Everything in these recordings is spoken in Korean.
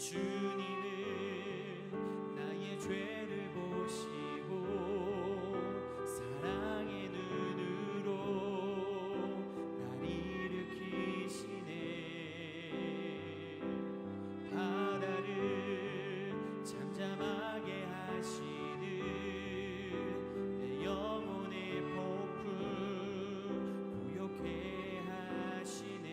주님은 나의 죄를 보시고 사랑의 눈으로 날 일으키시네. 바다를 잠잠하게 하시듯 내 영혼의 폭풍 고요케 하시네.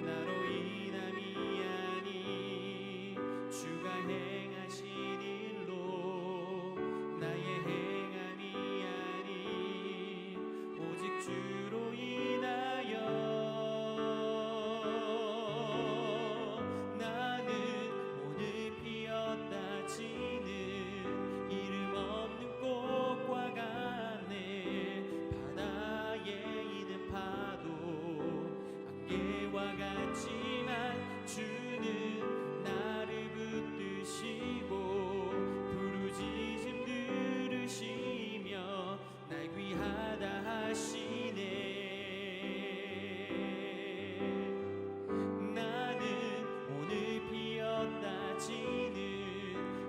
나로 인함이 아니 주가 행하신 일로 나의 행함이 아니 오직 주로 인하여 나는 오늘 피었다 지는 이름 없는 꽃과 같네. 바다에 있는 파도 안개와 같지만 주는 나를 붙드시고 부르짖음 들으시며 날 귀하다 하시네. 나는 오늘 피었다 지는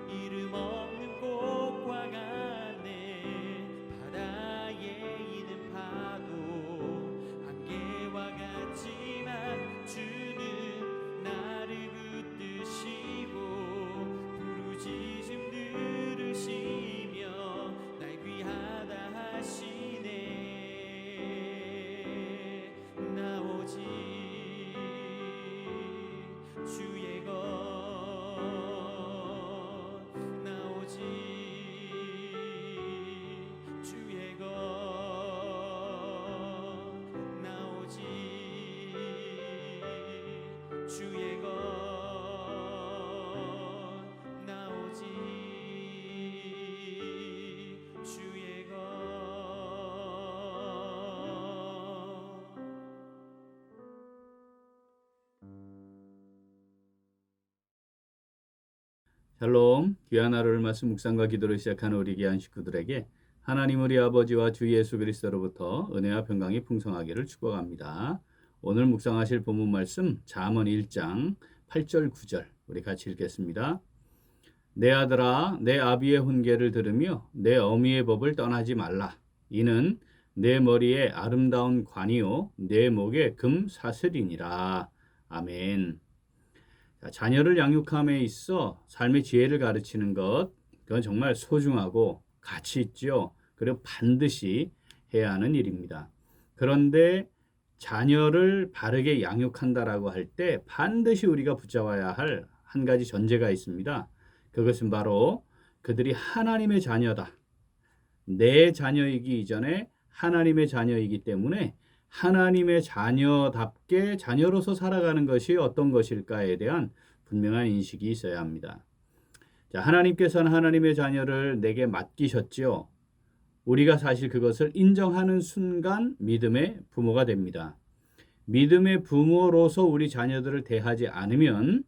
이름 없는 꽃과 같네. 바다에 있는 파도 안개와 같지만 주는 나를 붙드시고 부르짖음 들으시며 날 귀하다 하시네. 나 오직 주의 것, 나 오직 주의 것, 나 오직 주의 것, 나 오직 주의 것. 샬롬, 귀한 하루를 말씀 묵상과 기도를 시작하는 우리 귀한 식구들에게 하나님 우리 아버지와 주 예수 그리스도로부터 은혜와 평강이 풍성하기를 축복합니다. 오늘 묵상하실 본문 말씀 잠언 1장 8절 9절 우리 같이 읽겠습니다. 내 아들아 내 아비의 훈계를 들으며 내 어미의 법을 떠나지 말라. 이는 내 머리에 아름다운 관이요 내 목에 금 사슬이니라. 아멘. 자녀를 양육함에 있어 삶의 지혜를 가르치는 것, 그건 정말 소중하고 가치 있죠. 그리고 반드시 해야 하는 일입니다. 그런데 자녀를 바르게 양육한다라고 할 때 반드시 우리가 붙잡아야 할 한 가지 전제가 있습니다. 그것은 바로 그들이 하나님의 자녀다. 내 자녀이기 이전에 하나님의 자녀이기 때문에 하나님의 자녀답게 자녀로서 살아가는 것이 어떤 것일까에 대한 분명한 인식이 있어야 합니다. 자, 하나님께서는 하나님의 자녀를 내게 맡기셨지요. 우리가 사실 그것을 인정하는 순간 믿음의 부모가 됩니다. 믿음의 부모로서 우리 자녀들을 대하지 않으면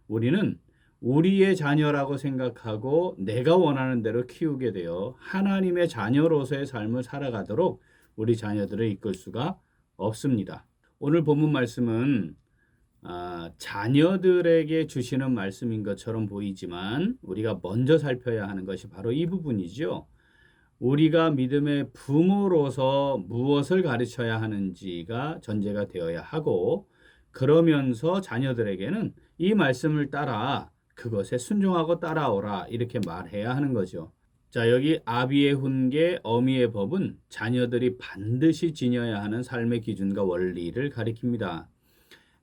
우리는 우리의 자녀라고 생각하고 내가 원하는 대로 키우게 되어 하나님의 자녀로서의 삶을 살아가도록 우리 자녀들을 이끌 수가 없습니다. 오늘 본문 말씀은 자녀들에게 주시는 말씀인 것처럼 보이지만 우리가 먼저 살펴야 하는 것이 바로 이 부분이죠. 우리가 믿음의 부모로서 무엇을 가르쳐야 하는지가 전제가 되어야 하고 그러면서 자녀들에게는 이 말씀을 따라 그것에 순종하고 따라오라 이렇게 말해야 하는 거죠. 자, 여기 아비의 훈계, 어미의 법은 자녀들이 반드시 지녀야 하는 삶의 기준과 원리를 가리킵니다.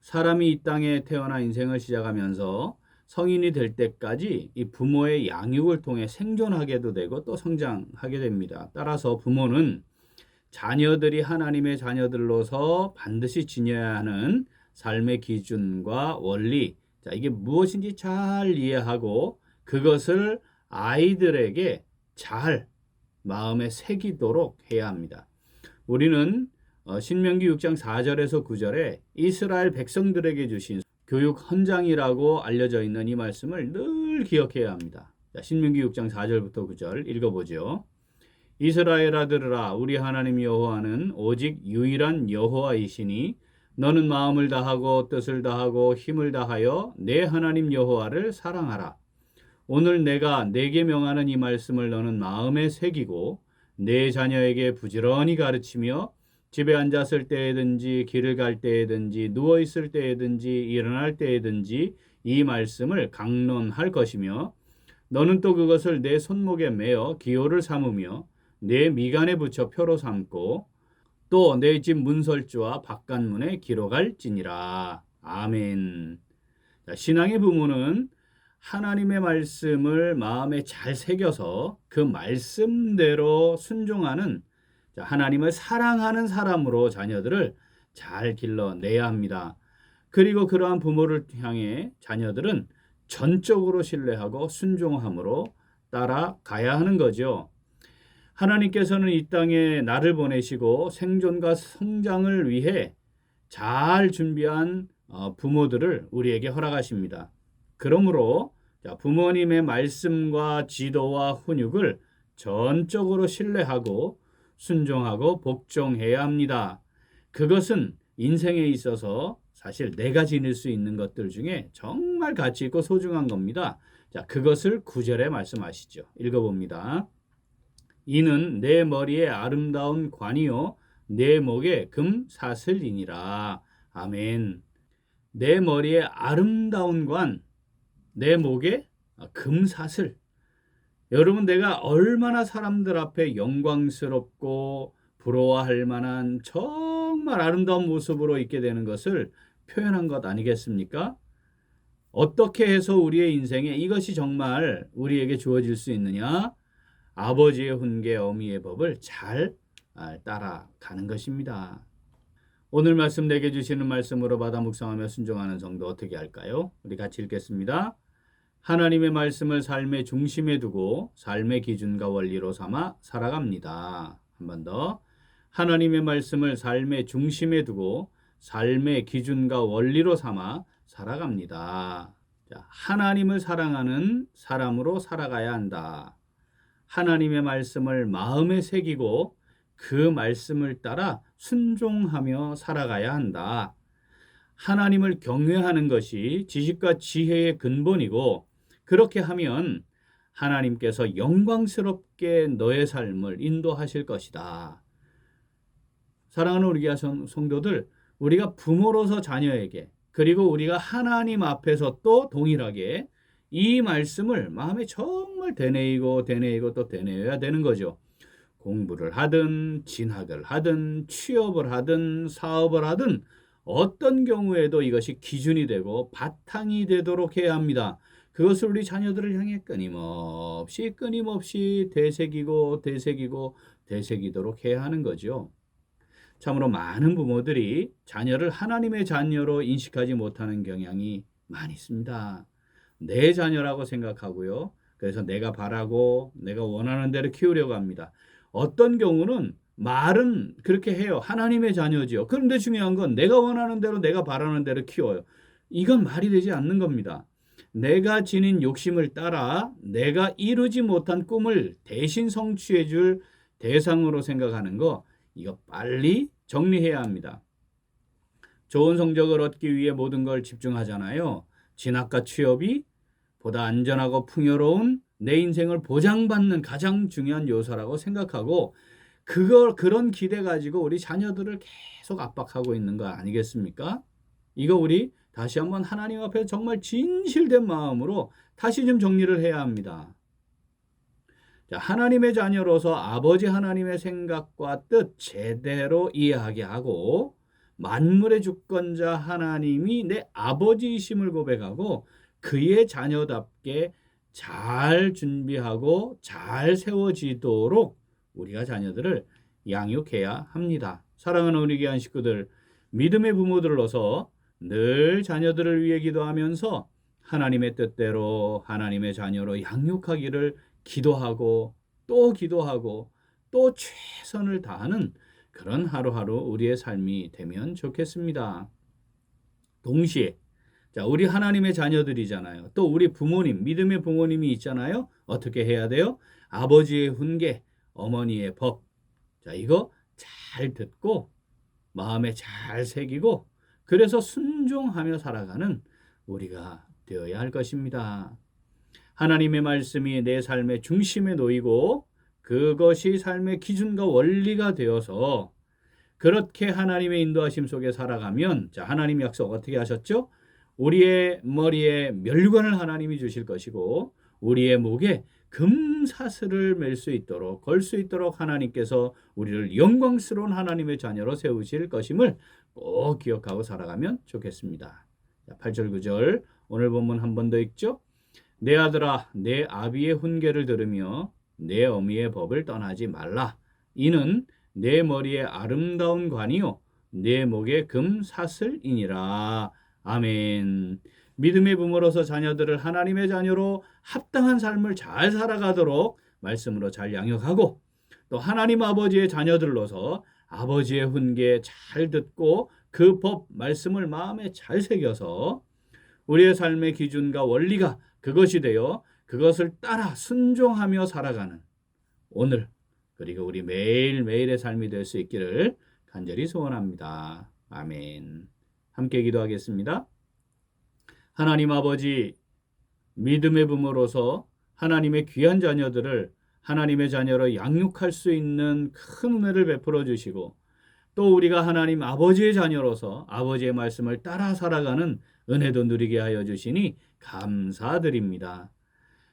사람이 이 땅에 태어나 인생을 시작하면서 성인이 될 때까지 이 부모의 양육을 통해 생존하게도 되고 또 성장하게 됩니다. 따라서 부모는 자녀들이 하나님의 자녀들로서 반드시 지녀야 하는 삶의 기준과 원리, 자, 이게 무엇인지 잘 이해하고 그것을 아이들에게 잘 마음에 새기도록 해야 합니다. 우리는 신명기 6장 4절에서 9절에 이스라엘 백성들에게 주신 교육 헌장이라고 알려져 있는 이 말씀을 늘 기억해야 합니다. 자, 신명기 6장 4절부터 9절 읽어보죠. 이스라엘아 들으라. 우리 하나님 여호와는 오직 유일한 여호와이시니 너는 마음을 다하고 뜻을 다하고 힘을 다하여 내 하나님 여호와를 사랑하라. 오늘 내가 내게 명하는 이 말씀을 너는 마음에 새기고 내 자녀에게 부지런히 가르치며 집에 앉았을 때에든지 길을 갈 때에든지 누워 있을 때에든지 일어날 때에든지 이 말씀을 강론할 것이며 너는 또 그것을 내 손목에 매어 기호를 삼으며 내 미간에 붙여 표로 삼고 또 내 집 문설주와 바깥문에 기록할지니라. 아멘. 자, 신앙의 부모는 하나님의 말씀을 마음에 잘 새겨서 그 말씀대로 순종하는 하나님을 사랑하는 사람으로 자녀들을 잘 길러내야 합니다. 그리고 그러한 부모를 향해 자녀들은 전적으로 신뢰하고 순종함으로 따라가야 하는 거죠. 하나님께서는 이 땅에 나를 보내시고 생존과 성장을 위해 잘 준비한 부모들을 우리에게 허락하십니다. 그러므로 부모님의 말씀과 지도와 훈육을 전적으로 신뢰하고 순종하고 복종해야 합니다. 그것은 인생에 있어서 사실 내가 지닐 수 있는 것들 중에 정말 가치 있고 소중한 겁니다. 자, 그것을 9절에 말씀하시죠. 읽어봅니다. 이는 내 머리에 아름다운 관이요 내 목에 금사슬이니라. 아멘. 내 머리에 아름다운 관, 내 목에 금사슬. 여러분, 내가 얼마나 사람들 앞에 영광스럽고 부러워할 만한 정말 아름다운 모습으로 있게 되는 것을 표현한 것 아니겠습니까? 어떻게 해서 우리의 인생에 이것이 정말 우리에게 주어질 수 있느냐? 아버지의 훈계, 어미의 법을 잘 따라가는 것입니다. 오늘 말씀 내게 주시는 말씀으로 받아 묵상하며 순종하는 성도 어떻게 할까요? 우리 같이 읽겠습니다. 하나님의 말씀을 삶의 중심에 두고 삶의 기준과 원리로 삼아 살아갑니다. 한 번 더. 하나님의 말씀을 삶의 중심에 두고 삶의 기준과 원리로 삼아 살아갑니다. 자, 하나님을 사랑하는 사람으로 살아가야 한다. 하나님의 말씀을 마음에 새기고 그 말씀을 따라 순종하며 살아가야 한다. 하나님을 경외하는 것이 지식과 지혜의 근본이고 그렇게 하면 하나님께서 영광스럽게 너의 삶을 인도하실 것이다. 사랑하는 우리 교회 성도들, 우리가 부모로서 자녀에게 그리고 우리가 하나님 앞에서 또 동일하게 이 말씀을 마음에 정말 되뇌이고 또 되뇌어야 되는 거죠. 공부를 하든 진학을 하든 취업을 하든 사업을 하든 어떤 경우에도 이것이 기준이 되고 바탕이 되도록 해야 합니다. 그것을 우리 자녀들을 향해 끊임없이 되새기도록 해야 하는 거죠. 참으로 많은 부모들이 자녀를 하나님의 자녀로 인식하지 못하는 경향이 많이 있습니다. 내 자녀라고 생각하고요. 그래서 내가 바라고 내가 원하는 대로 키우려고 합니다. 어떤 경우는 말은 그렇게 해요. 하나님의 자녀지요. 그런데 중요한 건 내가 원하는 대로 내가 바라는 대로 키워요. 이건 말이 되지 않는 겁니다. 내가 지닌 욕심을 따라 내가 이루지 못한 꿈을 대신 성취해 줄 대상으로 생각하는 거, 이거 빨리 정리해야 합니다. 좋은 성적을 얻기 위해 모든 걸 집중하잖아요. 진학과 취업이 보다 안전하고 풍요로운 내 인생을 보장받는 가장 중요한 요소라고 생각하고 그런 기대 가지고 우리 자녀들을 계속 압박하고 있는 거 아니겠습니까? 이거 우리 다시 한번 하나님 앞에 정말 진실된 마음으로 다시 좀 정리를 해야 합니다. 자, 하나님의 자녀로서 아버지 하나님의 생각과 뜻 제대로 이해하게 하고 만물의 주권자 하나님이 내 아버지이심을 고백하고 그의 자녀답게 잘 준비하고 잘 세워지도록 우리가 자녀들을 양육해야 합니다. 사랑하는 우리 귀한 식구들, 믿음의 부모들로서 늘 자녀들을 위해 기도하면서 하나님의 뜻대로 하나님의 자녀로 양육하기를 기도하고 또 최선을 다하는 그런 하루하루 우리의 삶이 되면 좋겠습니다. 동시에 우리 하나님의 자녀들이잖아요. 또 우리 부모님, 믿음의 부모님이 있잖아요. 어떻게 해야 돼요? 아버지의 훈계, 어머니의 법. 이거 잘 듣고 마음에 잘 새기고 그래서 순종하며 살아가는 우리가 되어야 할 것입니다. 하나님의 말씀이 내 삶의 중심에 놓이고 그것이 삶의 기준과 원리가 되어서 그렇게 하나님의 인도하심 속에 살아가면, 자, 하나님 약속 어떻게 하셨죠? 우리의 머리에 멸관을 하나님이 주실 것이고 우리의 목에 금사슬을 맬 수 있도록, 걸 수 있도록 하나님께서 우리를 영광스러운 하나님의 자녀로 세우실 것임을 꼭 기억하고 살아가면 좋겠습니다. 8절 9절 오늘 본문 한 번 더 읽죠. 내 아들아, 내 아비의 훈계를 들으며 내 어미의 법을 떠나지 말라. 이는 내 머리에 아름다운 관이요 내 목에 금사슬이니라. 아멘. 믿음의 부모로서 자녀들을 하나님의 자녀로 합당한 삶을 잘 살아가도록 말씀으로 잘 양육하고, 또 하나님 아버지의 자녀들로서 아버지의 훈계 잘 듣고 그 법 말씀을 마음에 잘 새겨서 우리의 삶의 기준과 원리가 그것이 되어 그것을 따라 순종하며 살아가는 오늘, 그리고 우리 매일매일의 삶이 될 수 있기를 간절히 소원합니다. 아멘. 함께 기도하겠습니다. 하나님 아버지, 믿음의 부모로서 하나님의 귀한 자녀들을 하나님의 자녀로 양육할 수 있는 큰 은혜를 베풀어 주시고, 또 우리가 하나님 아버지의 자녀로서 아버지의 말씀을 따라 살아가는 은혜도 누리게 하여 주시니 감사드립니다.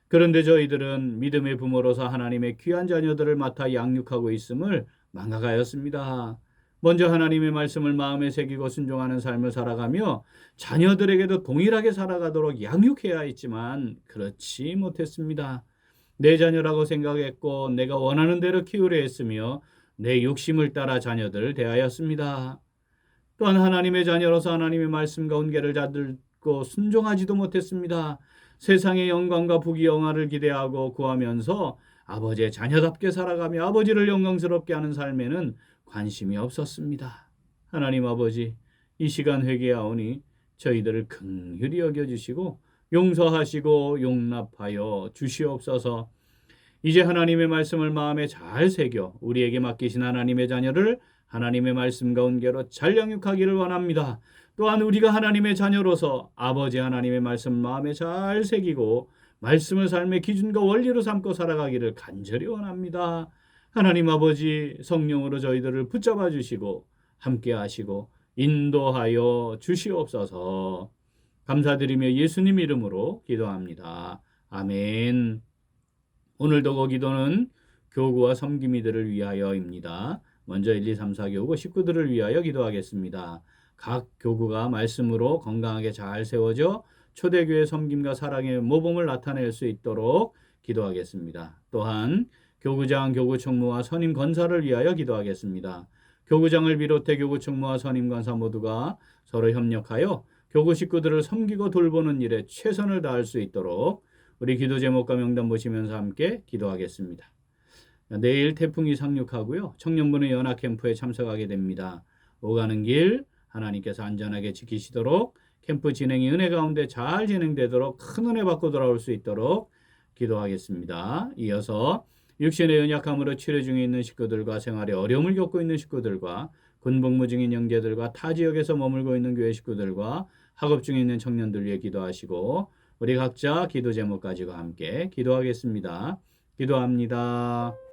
그런데 저희들은 믿음의 부모로서 하나님의 귀한 자녀들을 맡아 양육하고 있음을 망각하였습니다. 먼저 하나님의 말씀을 마음에 새기고 순종하는 삶을 살아가며 자녀들에게도 동일하게 살아가도록 양육해야 했지만 그렇지 못했습니다. 내 자녀라고 생각했고 내가 원하는 대로 키우려 했으며 내 욕심을 따라 자녀들을 대하였습니다. 또한 하나님의 자녀로서 하나님의 말씀과 훈계를 잘 듣고 순종하지도 못했습니다. 세상의 영광과 부귀 영화를 기대하고 구하면서 아버지의 자녀답게 살아가며 아버지를 영광스럽게 하는 삶에는 관심이 없었습니다. 하나님 아버지, 이 시간 회개하오니 저희들을 긍휼히 여겨주시고 용서하시고 용납하여 주시옵소서. 이제 하나님의 말씀을 마음에 잘 새겨 우리에게 맡기신 하나님의 자녀를 하나님의 말씀과 훈계로 잘 양육하기를 원합니다. 또한 우리가 하나님의 자녀로서 아버지 하나님의 말씀 마음에 잘 새기고 말씀을 삶의 기준과 원리로 삼고 살아가기를 간절히 원합니다. 하나님 아버지, 성령으로 저희들을 붙잡아 주시고 함께 하시고 인도하여 주시옵소서. 감사드리며 예수님 이름으로 기도합니다. 아멘. 오늘도 그 기도는 교구와 섬김이들을 위하여입니다. 먼저 1, 2, 3, 4 교구 식구들을 위하여 기도하겠습니다. 각 교구가 말씀으로 건강하게 잘 세워져 초대교회 섬김과 사랑의 모범을 나타낼 수 있도록 기도하겠습니다. 또한 교구장, 교구총무와 선임 권사를 위하여 기도하겠습니다. 교구장을 비롯해 교구총무와 선임 권사 모두가 서로 협력하여 교구 식구들을 섬기고 돌보는 일에 최선을 다할 수 있도록 우리 기도 제목과 명단 보시면서 함께 기도하겠습니다. 내일 태풍이 상륙하고요. 청년부는 연합 캠프에 참석하게 됩니다. 오가는 길 하나님께서 안전하게 지키시도록, 캠프 진행이 은혜 가운데 잘 진행되도록 큰 은혜 받고 돌아올 수 있도록 기도하겠습니다. 이어서 육신의 연약함으로 치료 중에 있는 식구들과 생활에 어려움을 겪고 있는 식구들과 군복무 중인 형제들과 타 지역에서 머물고 있는 교회 식구들과 학업 중에 있는 청년들 위해 기도하시고 우리 각자 기도 제목 가지고 함께 기도하겠습니다. 기도합니다.